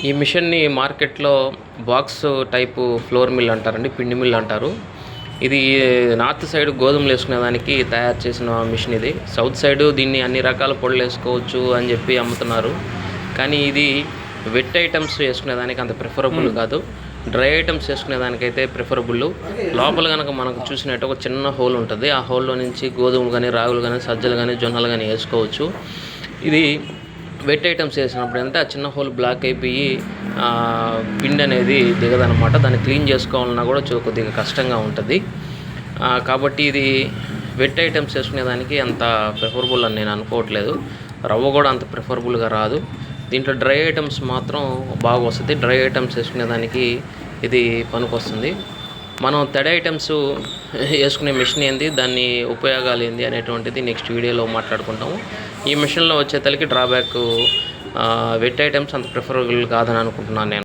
ఈ మిషన్‌ని మార్కెట్‌లో బాక్స్ టైపు ఫ్లోర్ మిల్ అంటారండి. పిండి మిల్ అంటారు. ఇది నార్త్ సైడ్ గోధుమలేసుకునేదానికి తయారు చేసిన మిషన్ ఇది. సౌత్ సైడు దీన్ని అన్ని రకాల పొడులేసుకోవచ్చు అని జెప్పి అమ్ముతున్నారు. కానీ ఇది వెట్ ఐటెమ్స్ ఏసుకునేదానికి అంత ప్రిఫరబుల్ కాదు. డ్రై ఐటెమ్స్ ఏసుకునేదానికైతే ప్రిఫరబుల్. లోపల గనక మనకు చూసినట్టు ఒక చిన్న హోల్ ఉంటది. ఆ హోల్‌లో నుంచి గోధుమలు గానీ, రాగులు గానీ, సజ్జలు గానీ, జొన్నలు గానీ ఏసుకోవచ్చు. ఇది వెట్ ఐటమ్స్ వేసినప్పుడు ఏంటంటే ఆ చిన్న హోల్ బ్లాక్ అయిపోయి పిండి అనేది దిగదనమాట. దాన్ని క్లీన్ చేసుకోవాలన్నా కూడా కొద్దిగా కష్టంగా ఉంటుంది. కాబట్టి ఇది వెట్ ఐటమ్స్ వేసుకునేదానికి అంత ప్రిఫరబుల్ అని నేను అనుకోవట్లేదు. రవ్వ కూడా అంత ప్రిఫరబుల్గా రాదు. దీంట్లో డ్రై ఐటమ్స్ మాత్రం బాగా వస్తుంది. డ్రై ఐటమ్స్ వేసుకునేదానికి ఇది పనికొస్తుంది. మనం తడి ఐటమ్స్ వేసుకునే మిషన్ ఏంది, దాన్ని ఉపయోగాలు ఏంది అనేటువంటిది నెక్స్ట్ వీడియోలో మాట్లాడుకుంటాము. ఈ మిషన్లో వచ్చేతలకి డ్రాబ్యాక్ వెట్ ఐటమ్స్ అంత ప్రిఫరబుల్ కాదని అనుకుంటున్నాను నేను.